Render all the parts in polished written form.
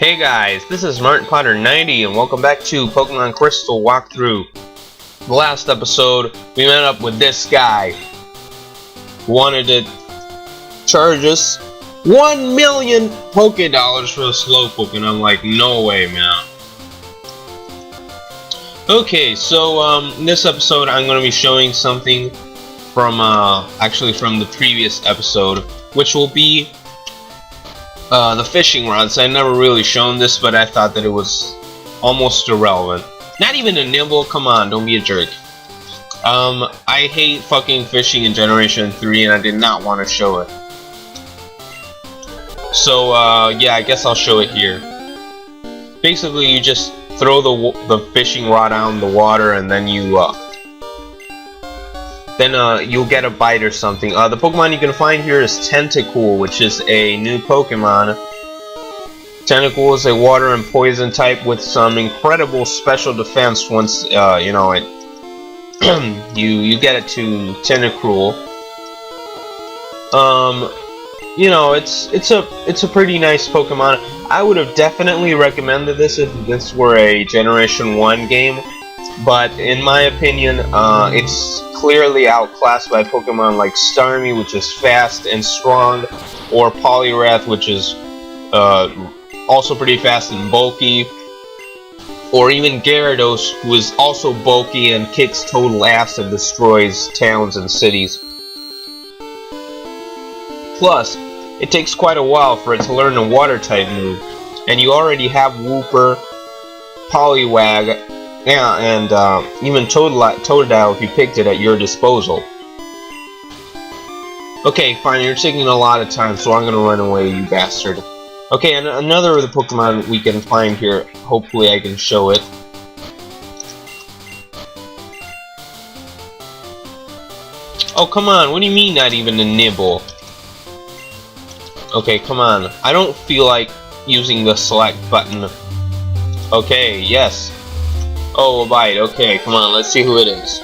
Hey guys, this is Martin Potter 90 and welcome back to Pokemon Crystal Walkthrough. The last episode, we met up with this guy who wanted to charge us 1 million Pokédollars for a Slowpoke, and I'm like, no way, man. Okay, so in this episode, I'm going to be showing something from, actually from the previous episode, which will be the fishing rods. I've never really shown this, but I thought that it was almost irrelevant. Not even a nibble, come on, don't be a jerk. I hate fucking fishing in Generation 3 and I did not want to show it. So, yeah, I guess I'll show it here. Basically, you just throw the fishing rod out in the water and then you'll get a bite or something. The Pokemon you can find here is Tentacool, which is a new Pokemon. Tentacool is a water and poison type with some incredible special defense once you know it. you get it to Tentacool. You know, it's a pretty nice Pokemon. I would have definitely recommended this if this were a Generation 1 game, but in my opinion, it's clearly outclassed by Pokemon like Starmie, which is fast and strong, or Poliwrath, which is also pretty fast and bulky, or even Gyarados, who is also bulky and kicks total ass and destroys towns and cities. Plus, it takes quite a while for it to learn a water-type move, and you already have Wooper, Poliwag, yeah, and even Totodile if you picked it at your disposal. Okay, fine, you're taking a lot of time, so I'm gonna run away, you bastard. Okay, and another of the Pokemon we can find here, hopefully I can show it. Oh, come on, what do you mean not even a nibble? Okay, come on, I don't feel like using the select button. Okay, yes. Oh, a bite. Okay, come on. Let's see who it is.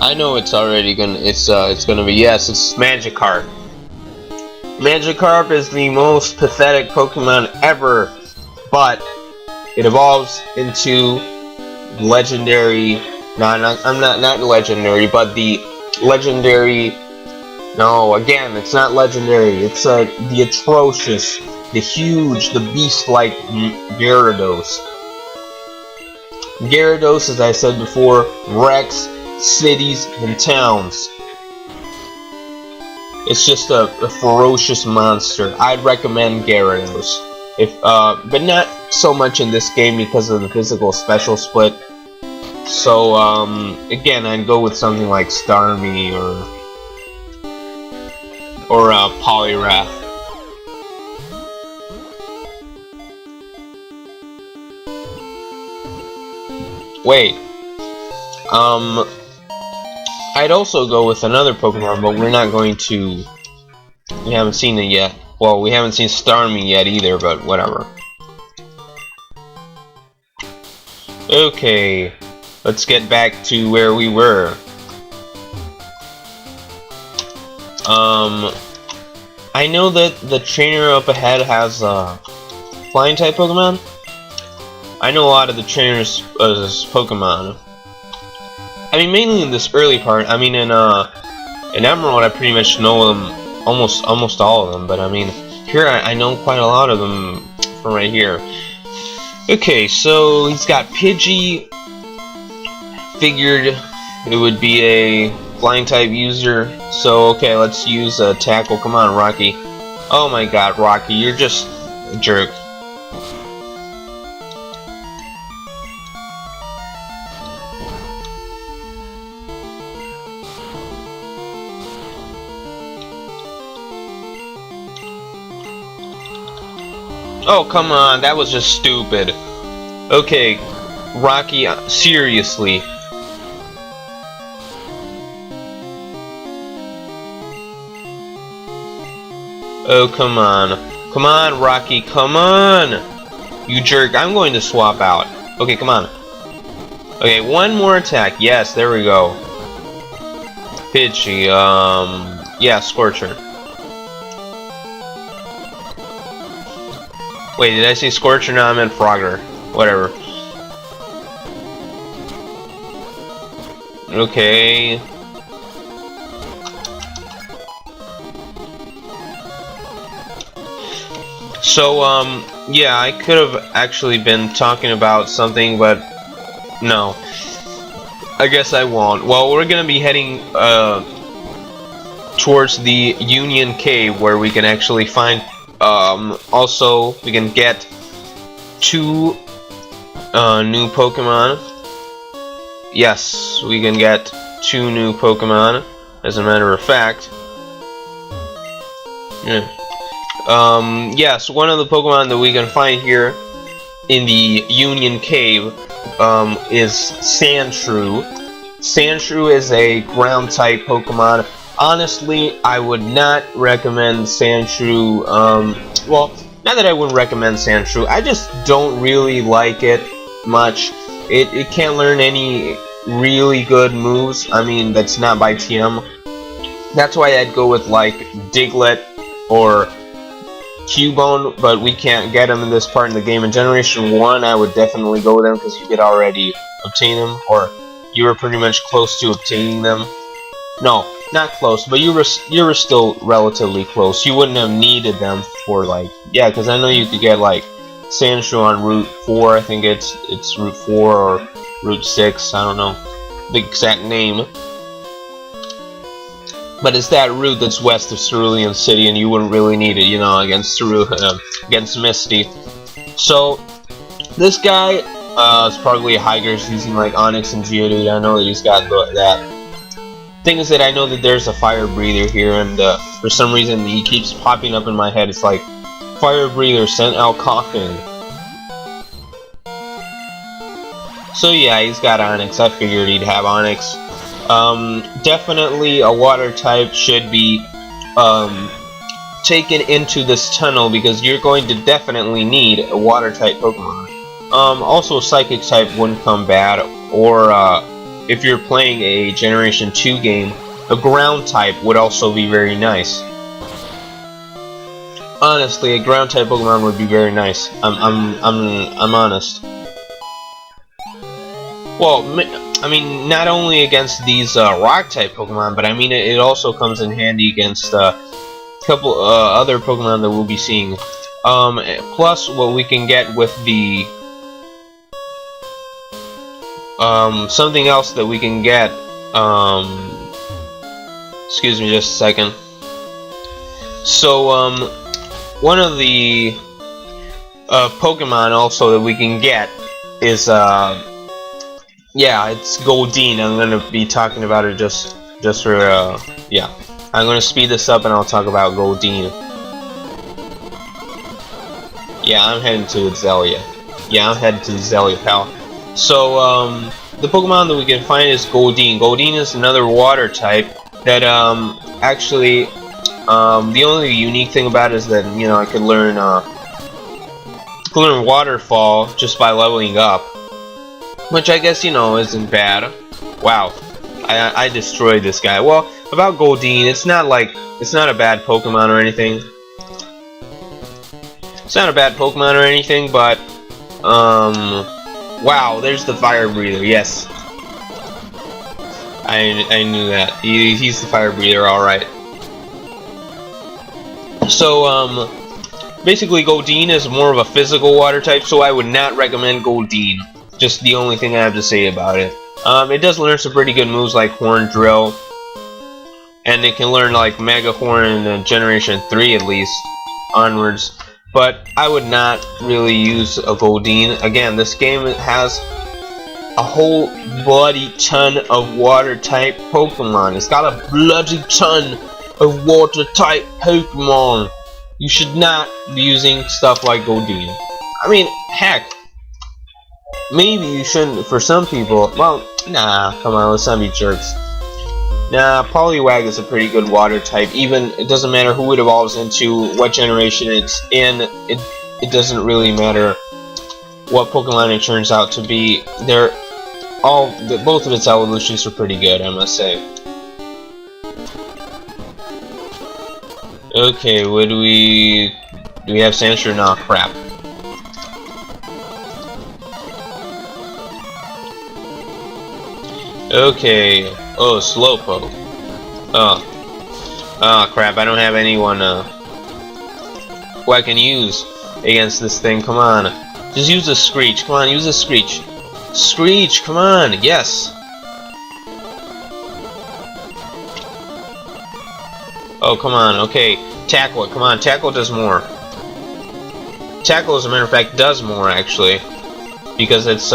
I know it's already gonna. It's gonna be, yes. It's Magikarp. Magikarp is the most pathetic Pokemon ever, but it evolves into legendary. Not legendary, but the legendary. No, again, it's not legendary. It's the atrocious, the huge, the beast-like Gyarados. Gyarados, as I said before, wrecks cities and towns. It's just a ferocious monster. I'd recommend Gyarados, but not so much in this game because of the physical special split. So, again, I'd go with something like Starmie or Poliwrath. Wait, I'd also go with another Pokemon, but we're not going to. We haven't seen it yet. Well, we haven't seen Starmie yet either, but whatever. Okay, let's get back to where we were. I know that the trainer up ahead has flying type Pokemon. I know a lot of the trainers as Pokemon. I mean, mainly in this early part. I mean, in Emerald, I pretty much know them, almost all of them. But I mean, here I know quite a lot of them from right here. Okay, so he's got Pidgey. Figured it would be a flying type user. So okay, let's use Tackle. Come on, Rocky. Oh my God, Rocky, you're just a jerk. Oh, come on, that was just stupid. Okay, Rocky, seriously. Oh, come on. Come on, Rocky, come on! You jerk, I'm going to swap out. Okay, come on. Okay, one more attack. Yes, there we go. Pidgey, yeah, Scorcher. Wait, did I say Scorcher? No, I meant Frogger. Whatever. Okay. So, yeah, I could have actually been talking about something, but no. I guess I won't. Well, we're gonna be heading, towards the Union Cave, where we can actually find, also, we can get 2, new Pokemon. Yes, we can get 2 new Pokemon, as a matter of fact. Yeah. Yes, one of the Pokemon that we can find here in the Union Cave is Sandshrew. Sandshrew is a ground type Pokemon. Honestly, I would not recommend Sandshrew. Well, not that I wouldn't recommend Sandshrew, I just don't really like it much. It can't learn any really good moves. I mean, that's not by TM. That's why I'd go with like Diglett or Cubone, but we can't get them in this part in the game. In Generation 1, I would definitely go with them because you could already obtain them, or you were pretty much close to obtaining them. No, not close, but you were still relatively close. You wouldn't have needed them for like, yeah, because I know you could get like Sandshrew on Route 4. I think it's Route 4 or Route 6. I don't know the exact name. But it's that route that's west of Cerulean City, and you wouldn't really need it, you know, against against Misty. So this guy is probably a hiker. He's using like Onix and Geodude. I know that he's got that. Thing is that I know that there's a fire breather here, and for some reason he keeps popping up in my head. It's like fire breather sent out coughing. So yeah, he's got Onix. I figured he'd have Onix. Definitely a water type should be taken into this tunnel because you're going to definitely need a water type Pokemon. Also Psychic type wouldn't come bad, or if you're playing a Generation 2 game, a ground type would also be very nice. Honestly, a ground type Pokemon would be very nice. I'm honest. Well, I mean, not only against these rock type Pokemon, but I mean it also comes in handy against a couple other Pokemon that we'll be seeing. Plus, what we can get with the something else that we can get. Excuse me, just a second. So, one of the Pokemon also that we can get is yeah, it's Goldeen. I'm gonna be talking about it just for yeah. I'm gonna speed this up and I'll talk about Goldeen. Yeah, I'm heading to Zelia. Yeah, I'm heading to Zelia, pal. So the Pokemon that we can find is Goldeen. Goldeen is another water type that actually the only unique thing about it is that, you know, I could learn Waterfall just by leveling up. Which I guess, you know, isn't bad. Wow, I destroyed this guy. Well, about Goldeen, it's not a bad Pokemon or anything. It's not a bad Pokemon or anything, but wow, there's the fire breather. Yes, I knew that. He's the fire breather, all right. So basically, Goldeen is more of a physical water type, so I would not recommend Goldeen. Just the only thing I have to say about it. It does learn some pretty good moves like Horn Drill, and it can learn like Mega Horn in Generation 3 at least onwards. But I would not really use a Goldeen. Again, this game has a whole bloody ton of water type Pokemon. It's got a bloody ton of water type Pokemon. You should not be using stuff like Goldeen. I mean, heck. Maybe you shouldn't for some people. Well, nah, come on, let's not be jerks. Nah, Poliwag is a pretty good water type. Even, it doesn't matter who it evolves into, what generation it's in, it doesn't really matter what Pokemon it turns out to be. Both of its evolutions are pretty good, I must say. Okay, do we have Sandshrew? Nah, crap. Okay. Oh, Slowpoke. Oh. Oh, crap. I don't have anyone who I can use against this thing. Come on. Just use a Screech. Come on, use a Screech. Screech, come on. Yes. Oh, come on. Okay. Tackle it. Come on. Tackle does more. Tackle, as a matter of fact, does more, actually. Because it's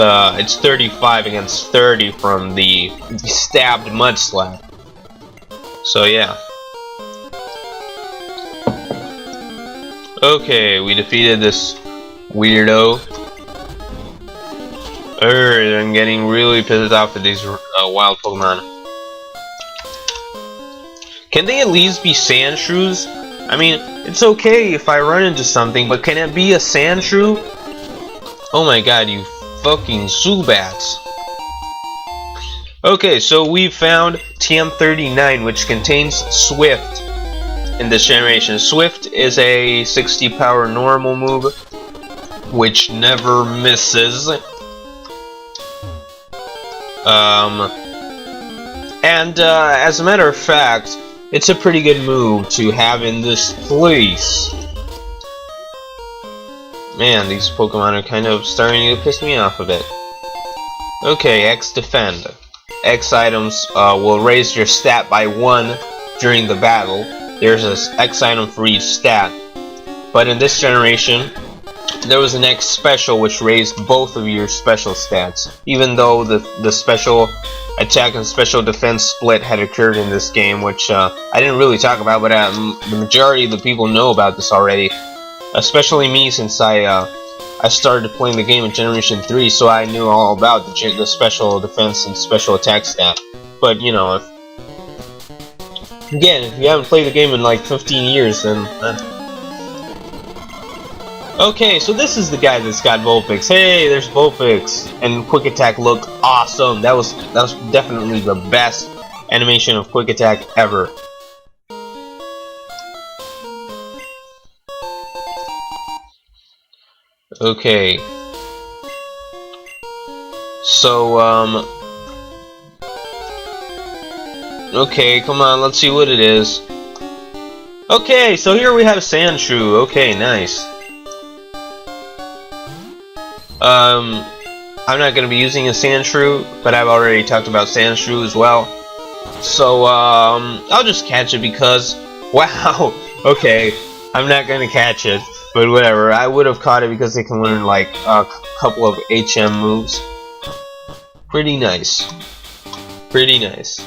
35 against 30 from the stabbed Mudslap. So, yeah. Okay, we defeated this weirdo. I'm getting really pissed off at these wild Pokemon. Can they at least be Sandshrews? I mean, it's okay if I run into something, but can it be a Sandshrew? Oh my god, you fucking Zubats. Okay, so we found TM39, which contains Swift in this generation. Swift is a 60 power normal move, which never misses. As a matter of fact, it's a pretty good move to have in this place. Man, these Pokemon are kind of starting to piss me off a bit. Okay, X Defend. X items will raise your stat by 1 during the battle. There's an X item for each stat. But in this generation, there was an X special which raised both of your special stats. Even though the special attack and special defense split had occurred in this game, which I didn't really talk about, but the majority of the people know about this already. Especially me, since I started playing the game in Generation 3, so I knew all about the special defense and special attack stat. But, you know, if you haven't played the game in like 15 years, then... Okay, so this is the guy that's got Vulpix. Hey, there's Vulpix! And Quick Attack looked awesome. That was definitely the best animation of Quick Attack ever. Okay. So, okay, come on, let's see what it is. Okay, so here we have Sandshrew. Okay, nice. I'm not gonna be using a Sandshrew, but I've already talked about Sandshrew as well. So, I'll just catch it because, wow, okay, I'm not gonna catch it, but whatever. I would have caught it because they can learn like a couple of HM moves. Pretty nice. Pretty nice.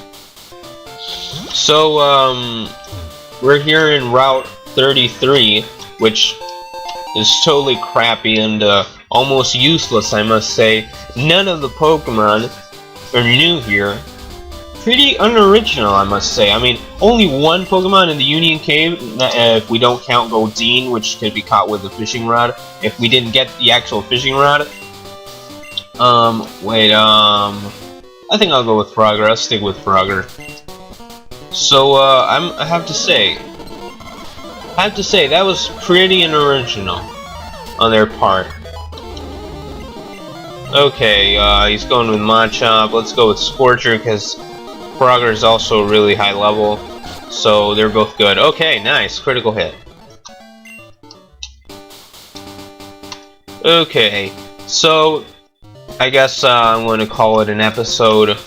So, we're here in Route 33, which is totally crappy and almost useless, I must say. None of the Pokemon are new here. Pretty unoriginal, I must say. I mean, only one Pokemon in the Union Cave, if we don't count Goldeen, which could be caught with a fishing rod. If we didn't get the actual fishing rod. I think I'll go with Frogger. I'll stick with Frogger. So, I have to say, that was pretty unoriginal on their part. Okay, he's going with Machop. Let's go with Scorcher, because Frogger is also really high level. So, they're both good. Okay, nice. Critical hit. Okay, so, I guess I'm going to call it an episode.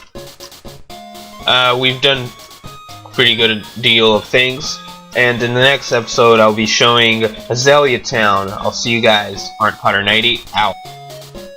We've done pretty good deal of things, and in the next episode I'll be showing Azalea Town. I'll see you guys. Art Potter 90 out.